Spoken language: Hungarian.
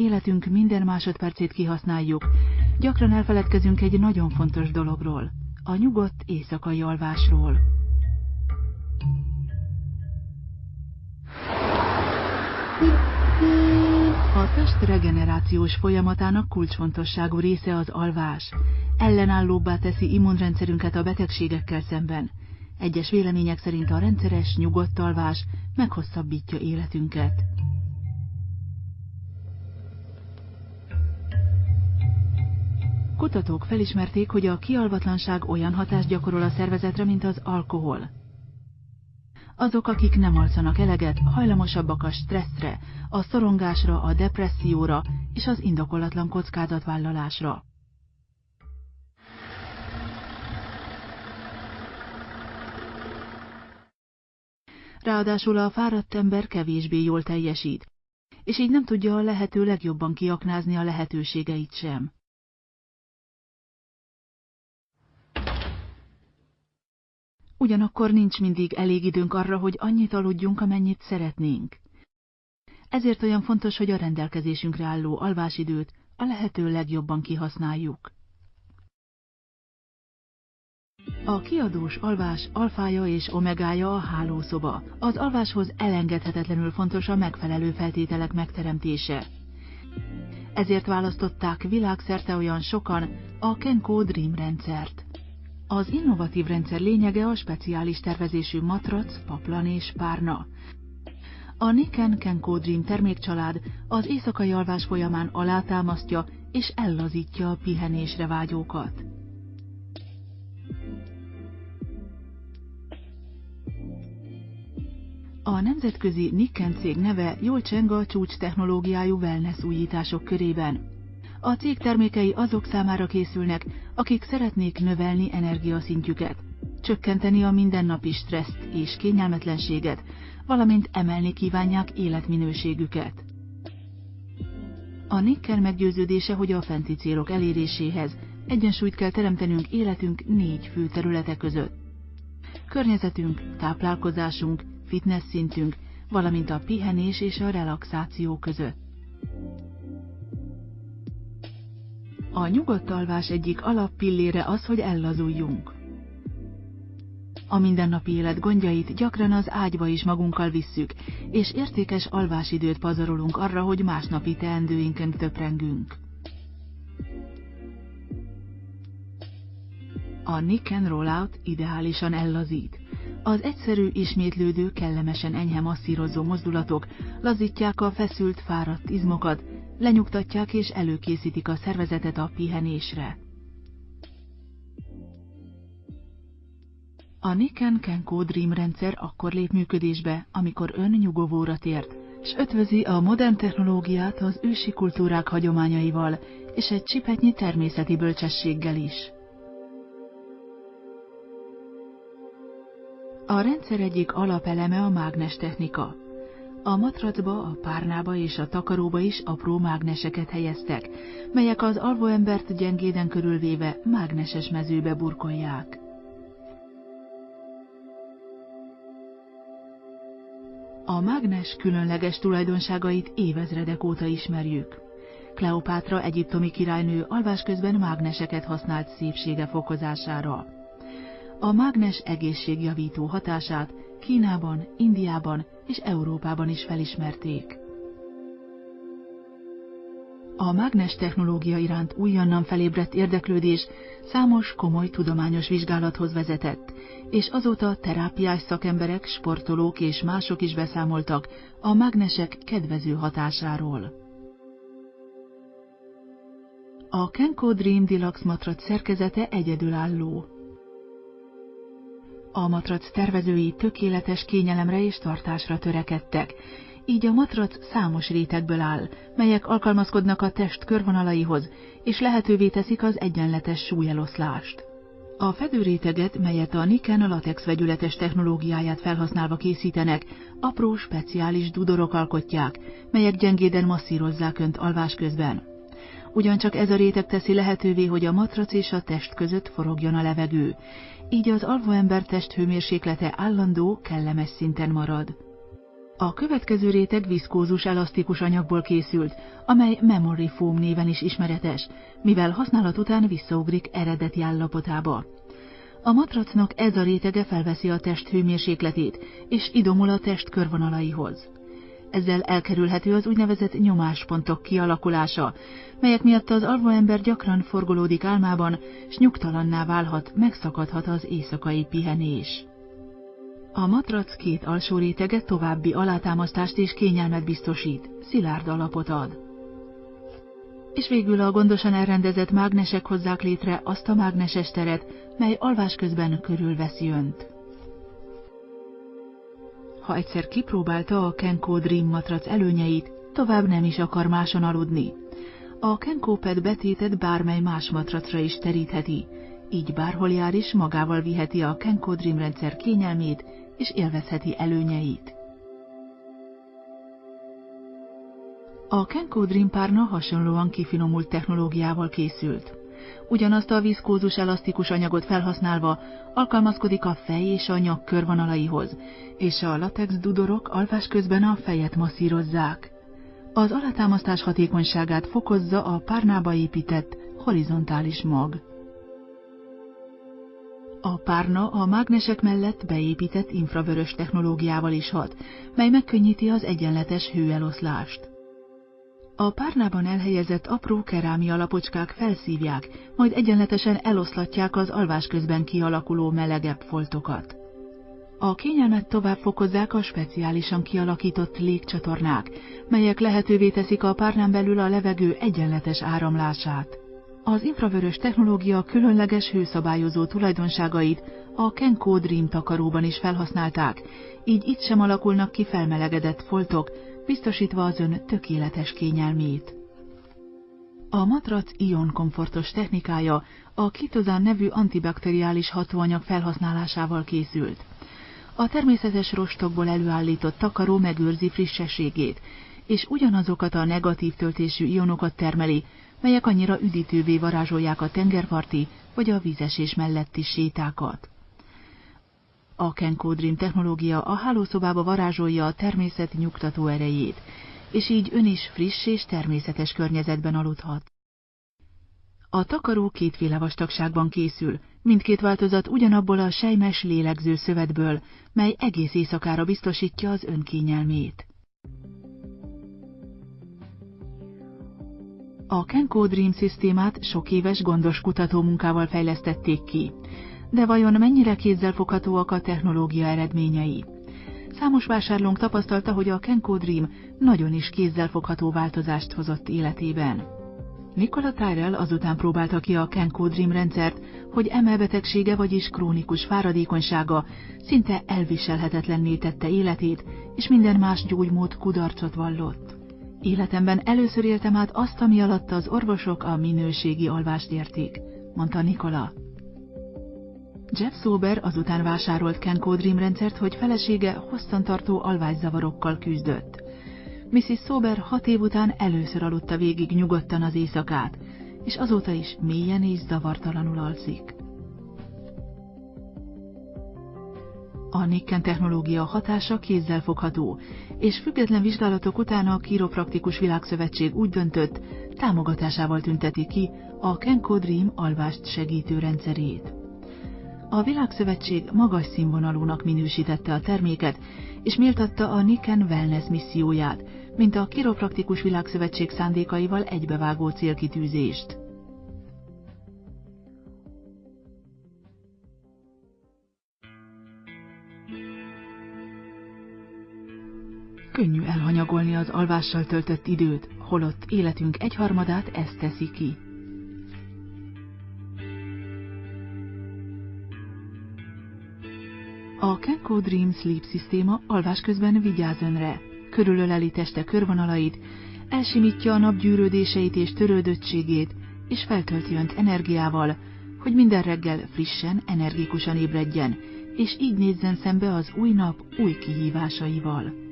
életünk minden másodpercét kihasználjuk, gyakran elfeledkezünk egy nagyon fontos dologról, a nyugodt éjszakai alvásról. A test regenerációs folyamatának kulcsfontosságú része az alvás. Ellenállóbbá teszi immunrendszerünket a betegségekkel szemben. Egyes vélemények szerint a rendszeres, nyugodt alvás meghosszabbítja életünket. Kutatók felismerték, hogy a kialvatlanság olyan hatást gyakorol a szervezetre, mint az alkohol. Azok, akik nem alszanak eleget, hajlamosabbak a stresszre, a szorongásra, a depresszióra és az indokolatlan kockázatvállalásra. Ráadásul a fáradt ember kevésbé jól teljesít, és így nem tudja a lehető legjobban kiaknázni a lehetőségeit sem. Ugyanakkor nincs mindig elég időnk arra, hogy annyit aludjunk, amennyit szeretnénk. Ezért olyan fontos, hogy a rendelkezésünkre álló alvásidőt a lehető legjobban kihasználjuk. A kiadós alvás alfája és omegája a hálószoba. Az alváshoz elengedhetetlenül fontos a megfelelő feltételek megteremtése. Ezért választották világszerte olyan sokan a Kenko Dream rendszert. Az innovatív rendszer lényege a speciális tervezésű matrac, paplan és párna. A Niken Kenko Dream termékcsalád az éjszakai alvás folyamán alátámasztja és ellazítja a pihenésre vágyókat. A nemzetközi Niken cég neve jól cseng a csúcs technológiájú wellness újítások körében. A cég termékei azok számára készülnek, akik szeretnék növelni energiaszintjüket, csökkenteni a mindennapi stresszt és kényelmetlenséget, valamint emelni kívánják életminőségüket. A Niken meggyőződése, hogy a fenti célok eléréséhez egyensúlyt kell teremtenünk életünk 4 fő területe között. Környezetünk, táplálkozásunk, fitness szintünk, valamint a pihenés és a relaxáció között. A nyugodt alvás egyik alappillére az, hogy ellazuljunk. A mindennapi élet gondjait gyakran az ágyba is magunkkal visszük, és értékes alvásidőt pazarolunk arra, hogy másnapi teendőinken töprengünk. A Niken Rollout ideálisan ellazít. Az egyszerű, ismétlődő, kellemesen enyhe masszírozó mozdulatok lazítják a feszült, fáradt izmokat, lenyugtatják és előkészítik a szervezetet a pihenésre. A Niken Kenko Dream rendszer akkor lép működésbe, amikor ön nyugovóra tért, s ötvözi a modern technológiát az ősi kultúrák hagyományaival, és egy csipetnyi természeti bölcsességgel is. A rendszer egyik alapeleme a mágnes technika. A matracba, a párnába és a takaróba is apró mágneseket helyeztek, melyek az alvóembert gyengéden körülvéve mágneses mezőbe burkolják. A mágnes különleges tulajdonságait évezredek óta ismerjük. Kleopátra egyiptomi királynő alvás közben mágneseket használt szépsége fokozására. A mágnes egészségjavító hatását Kínában, Indiában és Európában is felismerték. A mágnes technológia iránt újonnan felébredt érdeklődés számos komoly tudományos vizsgálathoz vezetett, és azóta terápiás szakemberek, sportolók és mások is beszámoltak a mágnesek kedvező hatásáról. A Kenko Dream Deluxe matrac szerkezete egyedülálló. A matrac tervezői tökéletes kényelemre és tartásra törekedtek, így a matrac számos rétegből áll, melyek alkalmazkodnak a test körvonalaihoz, és lehetővé teszik az egyenletes súlyeloszlást. A fedőréteget, melyet a Niken latex vegyületes technológiáját felhasználva készítenek, apró speciális dudorok alkotják, melyek gyengéden masszírozzák önt alvás közben. Ugyancsak ez a réteg teszi lehetővé, hogy a matrac és a test között forogjon a levegő, így az alvóember testhőmérséklete állandó, kellemes szinten marad. A következő réteg viszkózus elasztikus anyagból készült, amely Memory Foam néven is ismeretes, mivel használat után visszaugrik eredeti állapotába. A matracnak ez a rétege felveszi a test hőmérsékletét, és idomul a test körvonalaihoz. Ezzel elkerülhető az úgynevezett nyomáspontok kialakulása, melyek miatt az alvóember gyakran forgolódik álmában, s nyugtalanná válhat, megszakadhat az éjszakai pihenés. A matrac két alsó rétege további alátámasztást és kényelmet biztosít, szilárd alapot ad. És végül a gondosan elrendezett mágnesek hozzák létre azt a mágneses teret, mely alvás közben körülveszi önt. Ha egyszer kipróbálta a Kenko Dream matrac előnyeit, tovább nem is akar máson aludni. A Kenko Pad betétet bármely más matracra is terítheti, így bárhol jár is magával viheti a Kenko Dream rendszer kényelmét és élvezheti előnyeit. A Kenko Dream párna hasonlóan kifinomult technológiával készült. Ugyanazt a viszkózus elasztikus anyagot felhasználva alkalmazkodik a fej és a nyak körvonalaihoz, és a latex dudorok alvás közben a fejet masszírozzák. Az alátámasztás hatékonyságát fokozza a párnába épített horizontális mag. A párna a mágnesek mellett beépített infravörös technológiával is hat, mely megkönnyíti az egyenletes hőeloszlást. A párnában elhelyezett apró kerámia lapocskák felszívják, majd egyenletesen eloszlatják az alvás közben kialakuló melegebb foltokat. A kényelmet tovább fokozzák a speciálisan kialakított légcsatornák, melyek lehetővé teszik a párnán belül a levegő egyenletes áramlását. Az infravörös technológia különleges hőszabályozó tulajdonságait a Kenko Dream takaróban is felhasználták, így itt sem alakulnak ki felmelegedett foltok, biztosítva az ön tökéletes kényelmét. A matrac ion-komfortos technikája a Kitozan nevű antibakteriális hatóanyag felhasználásával készült. A természetes rostokból előállított takaró megőrzi frissességét, és ugyanazokat a negatív töltésű ionokat termeli, melyek annyira üdítővé varázsolják a tengerparti vagy a vízesés melletti sétákat. A Kenko Dream technológia a hálószobába varázsolja a természet nyugtató erejét, és így ön is friss és természetes környezetben aludhat. A takaró kétféle vastagságban készül, mindkét változat ugyanabból a selymes lélegző szövetből, mely egész éjszakára biztosítja az ön kényelmét. A Kenko Dream szisztémát sok éves gondos kutatómunkával fejlesztették ki. De vajon mennyire kézzelfoghatóak a technológia eredményei? Számos vásárlónk tapasztalta, hogy a Kenko Dream nagyon is kézzelfogható változást hozott életében. Nicola Tyrell azután próbálta ki a Kenko Dream rendszert, hogy emelbetegsége, vagyis krónikus fáradékonysága szinte elviselhetetlenné tette életét, és minden más gyógymód kudarcot vallott. Életemben először éltem át azt, ami alatt az orvosok a minőségi alvást érték, mondta Nicola. Jeff Sober azután vásárolt Kenko Dream rendszert, hogy felesége hosszantartó alvászavarokkal küzdött. Mrs. Sober 6 év után először aludta végig nyugodtan az éjszakát, és azóta is mélyen és zavartalanul alszik. A Nikken technológia hatása kézzelfogható, és független vizsgálatok után a Chiropraktikus Világszövetség úgy döntött, támogatásával tünteti ki a Kenko Dream alvást segítő rendszerét. A Világszövetség magas színvonalúnak minősítette a terméket, és méltatta a Nikken Wellness misszióját, mint a Chiropraktikus Világszövetség szándékaival egybevágó célkitűzést. Könnyű elhanyagolni az alvással töltött időt, holott életünk egyharmadát ez teszi ki. A Kenko Dream Sleep szisztéma alvás közben vigyáz önre, körülöleli teste körvonalait, elsimítja a nap gyűrődéseit és törődöttségét, és feltölti önt energiával, hogy minden reggel frissen, energikusan ébredjen, és így nézzen szembe az új nap új kihívásaival.